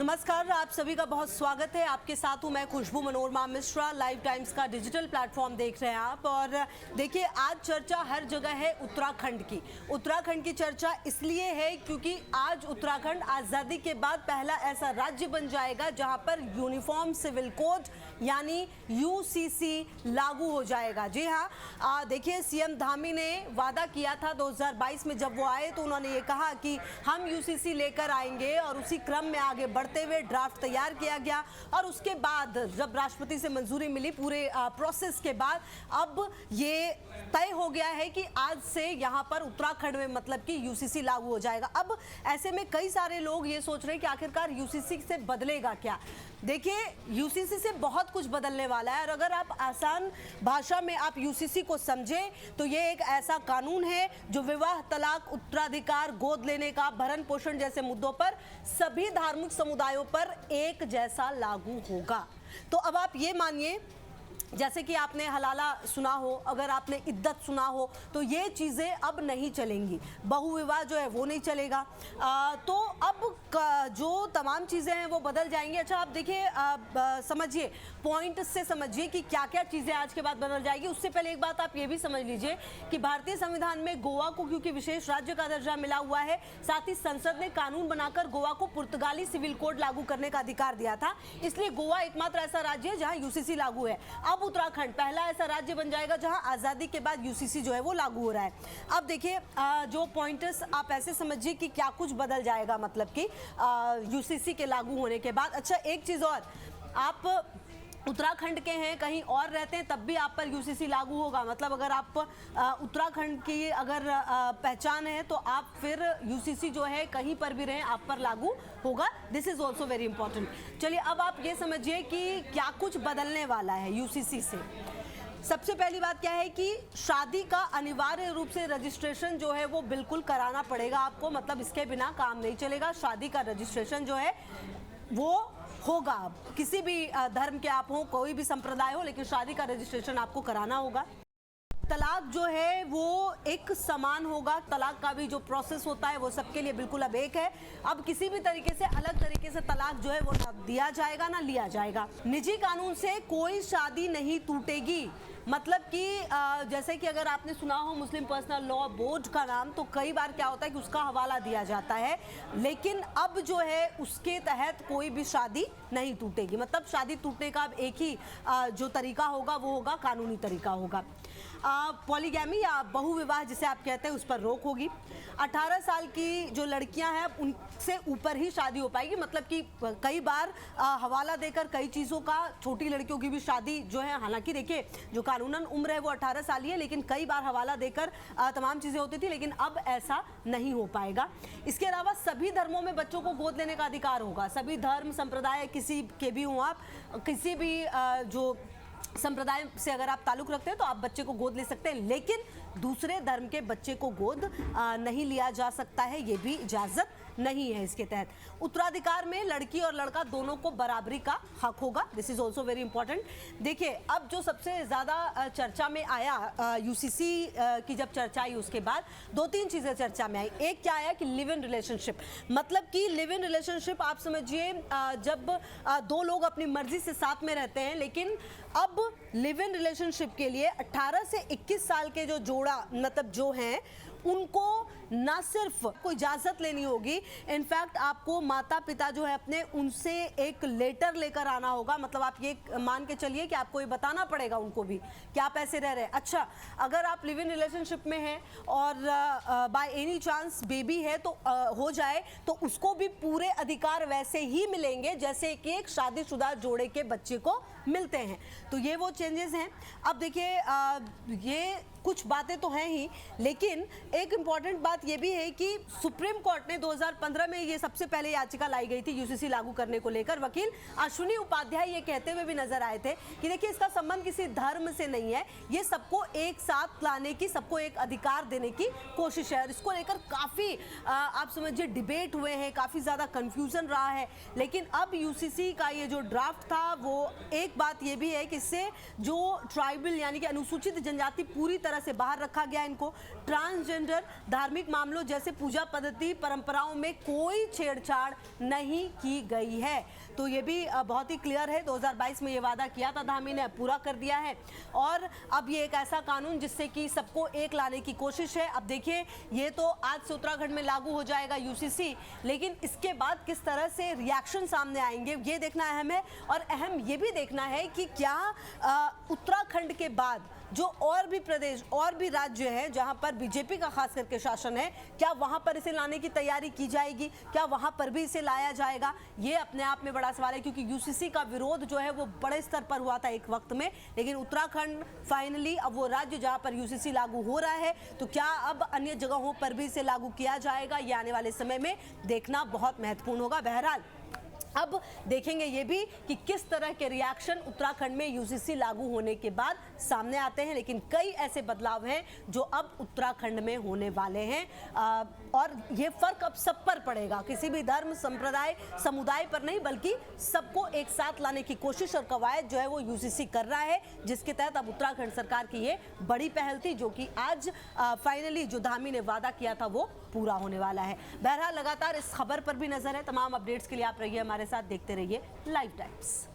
नमस्कार, आप सभी का बहुत स्वागत है। आपके साथ हूं मैं खुशबू मनोरमा मिश्रा। लाइव टाइम्स का डिजिटल प्लेटफॉर्म देख रहे हैं आप। और देखिए, आज चर्चा हर जगह है उत्तराखंड की। उत्तराखंड की चर्चा इसलिए है क्योंकि आज उत्तराखंड आज़ादी के बाद पहला ऐसा राज्य बन जाएगा जहां पर यूनिफॉर्म सिविल कोड यानी यूसीसी लागू हो जाएगा। जी हाँ, देखिए, सीएम धामी ने वादा किया था 2022 में, जब वो आए तो उन्होंने ये कहा कि हम यूसीसी लेकर आएंगे और उसी क्रम में आगे बढ़ते हुए ड्राफ्ट तैयार किया गया। और उसके बाद जब राष्ट्रपति से मंजूरी मिली पूरे प्रोसेस के बाद, अब ये तय हो गया है कि आज से यहाँ पर उत्तराखंड में मतलब कि यूसीसी लागू हो जाएगा। अब ऐसे में कई सारे लोग ये सोच रहे हैं कि आखिरकार यूसीसी से बदलेगा क्या। देखिए, यूसीसी से बहुत कुछ बदलने वाला है और अगर आप आसान भाषा में आप यूसीसी को समझें तो ये एक ऐसा कानून है जो विवाह, तलाक, उत्तराधिकार, गोद लेने का, भरण पोषण जैसे मुद्दों पर सभी धार्मिक समुदायों पर एक जैसा लागू होगा। तो अब आप ये मानिए, जैसे कि आपने हलाला सुना हो, अगर आपने इद्दत सुना हो, तो ये चीज़ें अब नहीं चलेंगी। बहुविवाह जो है वो नहीं चलेगा। तो अब जो तमाम चीज़ें हैं वो बदल जाएंगी। अच्छा, आप देखिए, समझिए, पॉइंट से समझिए कि क्या क्या चीज़ें आज के बाद बदल जाएगी। उससे पहले एक बात आप ये भी समझ लीजिए कि भारतीय संविधान में गोवा को क्योंकि विशेष राज्य का दर्जा मिला हुआ है, साथ ही संसद ने कानून बनाकर गोवा को पुर्तगाली सिविल कोड लागू करने का अधिकार दिया था। इसलिए गोवा एकमात्र ऐसा राज्य है जहाँ यूसीसी लागू है। अब उत्तराखंड पहला ऐसा राज्य बन जाएगा जहां आजादी के बाद यूसीसी जो है वो लागू हो रहा है। अब देखिए, जो पॉइंटर्स आप ऐसे समझिए कि क्या कुछ बदल जाएगा मतलब कि यूसीसी के लागू होने के बाद। अच्छा, एक चीज और, आप उत्तराखंड के हैं, कहीं और रहते हैं, तब भी आप पर यूसीसी लागू होगा। मतलब अगर आप उत्तराखंड की अगर पहचान है तो आप फिर यूसीसी जो है कहीं पर भी रहें आप पर लागू होगा। This is also very important. चलिए, अब आप ये समझिए कि क्या कुछ बदलने वाला है यूसीसी से। सबसे पहली बात क्या है कि शादी का अनिवार्य रूप से रजिस्ट्रेशन जो है वो बिल्कुल कराना पड़ेगा आपको। मतलब इसके बिना काम नहीं चलेगा। शादी का रजिस्ट्रेशन जो है वो होगा। किसी भी धर्म के आप हो, कोई भी संप्रदाय हो, लेकिन शादी का रजिस्ट्रेशन आपको कराना होगा। तलाक जो है वो एक समान होगा। तलाक का भी जो प्रोसेस होता है वो सबके लिए बिल्कुल अब एक है। अब किसी भी तरीके से अलग तरीके से तलाक जो है वो ना दिया जाएगा ना लिया जाएगा। निजी कानून से कोई शादी नहीं टूटेगी। मतलब कि जैसे कि अगर आपने सुना हो मुस्लिम पर्सनल लॉ बोर्ड का नाम, तो कई बार क्या होता है कि उसका हवाला दिया जाता है, लेकिन अब जो है उसके तहत कोई भी शादी नहीं टूटेगी। मतलब शादी टूटने का अब एक ही जो तरीका होगा वो होगा कानूनी तरीका होगा। पॉलीगैमी या बहुविवाह जिसे आप कहते हैं उस पर रोक होगी। 18 साल की जो लड़कियां हैं उनसे ऊपर ही शादी हो पाएगी। मतलब कि कई बार हवाला देकर कई चीज़ों का, छोटी लड़कियों की भी शादी जो है, हालांकि देखिए जो कानूनन उम्र है वो 18 साल ही है, लेकिन कई बार हवाला देकर तमाम चीज़ें होती थी, लेकिन अब ऐसा नहीं हो पाएगा। इसके अलावा सभी धर्मों में बच्चों को गोद लेने का अधिकार होगा। सभी धर्म संप्रदाय किसी के भी हों, आप किसी भी जो संप्रदाय से अगर आप ताल्लुक रखते हैं तो आप बच्चे को गोद ले सकते हैं, लेकिन दूसरे धर्म के बच्चे को गोद नहीं लिया जा सकता है। ये भी इजाजत नहीं है इसके तहत। उत्तराधिकार में लड़की और लड़का दोनों को बराबरी का हक होगा। This is also very important. देखिए, अब जो सबसे ज़्यादा चर्चा में आया, यूसीसी की जब चर्चा आई उसके बाद दो तीन चीज़ें चर्चा में आई। एक क्या आया कि लिव इन रिलेशनशिप। मतलब कि लिव इन रिलेशनशिप आप समझिए, जब दो लोग अपनी मर्जी से साथ में रहते हैं, लेकिन अब लिव इन रिलेशनशिप के लिए 18 से 21 साल के जो जोड़ा मतलब जो हैं उनको ना सिर्फ कोई इजाज़त लेनी होगी, इनफैक्ट आपको माता पिता जो है अपने, उनसे एक लेटर लेकर आना होगा। मतलब आप ये मान के चलिए कि आपको ये बताना पड़ेगा उनको भी कि आप ऐसे रह रहे हैं। अच्छा, अगर आप लिव इन रिलेशनशिप में हैं और बाय एनी चांस बेबी है तो हो जाए, तो उसको भी पूरे अधिकार वैसे ही मिलेंगे जैसे कि एक शादीशुदा जोड़े के बच्चे को मिलते हैं। तो ये वो चेंजेस हैं। अब देखिए, ये कुछ बातें तो हैं ही, लेकिन एक इम्पॉर्टेंट बात ये भी है कि सुप्रीम कोर्ट ने 2015 में ये सबसे पहले याचिका लाई गई थी यूसीसी लागू करने को लेकर। वकील अश्विनी उपाध्याय ये कहते हुए भी नजर आए थे कि देखिए, इसका संबंध किसी धर्म से नहीं है, ये सबको एक साथ लाने की, सबको एक अधिकार देने की कोशिश है। और इसको लेकर काफ़ी आप समझिए डिबेट हुए हैं, काफ़ी ज़्यादा कन्फ्यूज़न रहा है। लेकिन अब यूसीसी का ये जो ड्राफ्ट था, वो एक बात ये भी है कि इससे जो ट्राइबल यानी कि अनुसूचित जनजाति पूरी तरह से बाहर रखा गया इनको। ट्रांसजेंडर धार्मिक मामलों जैसे पूजा पद्धति परंपराओं में कोई छेड़छाड़ नहीं की गई है। तो ये भी बहुत ही क्लियर है। 2022 में ये वादा किया था धामी ने, पूरा कर दिया है। और अब ये एक ऐसा कानून जिससे कि सबको एक लाने की कोशिश है। अब देखिए, ये तो आज से उत्तराखंड में लागू हो जाएगा यूसीसी, लेकिन इसके बाद किस तरह से रिएक्शन सामने आएंगे ये देखना अहम है। और अहम ये भी देखना है कि क्या उत्तराखंड के बाद जो और भी प्रदेश और भी राज्य हैं जहां पर बीजेपी का खास करके शासन है, क्या वहां पर इसे लाने की तैयारी की जाएगी, क्या वहां पर भी इसे लाया जाएगा? ये अपने आप में बड़ा सवाल है, क्योंकि यूसीसी का विरोध जो है वो बड़े स्तर पर हुआ था एक वक्त में, लेकिन उत्तराखंड फाइनली अब वो राज्य जहां पर यूसीसी लागू हो रहा है, तो क्या अब अन्य जगहों पर भी इसे लागू किया जाएगा? ये आने वाले समय में देखना बहुत महत्वपूर्ण होगा। बहरहाल अब देखेंगे ये भी कि किस तरह के रिएक्शन उत्तराखंड में यूसीसी लागू होने के बाद सामने आते हैं। लेकिन कई ऐसे बदलाव हैं जो अब उत्तराखंड में होने वाले हैं, और ये फर्क अब सब पर पड़ेगा, किसी भी धर्म संप्रदाय समुदाय पर नहीं, बल्कि सबको एक साथ लाने की कोशिश और कवायद जो है वो यूसीसी कर रहा है, जिसके तहत अब उत्तराखंड सरकार की ये बड़ी पहल थी, जो कि आज फाइनली जो धामी ने वादा किया था वो पूरा होने वाला है। बहरहाल लगातार इस खबर पर भी नजर है। तमाम अपडेट्स के लिए आप रहिए हमारे साथ, देखते रहिए लाइव टाइम्स।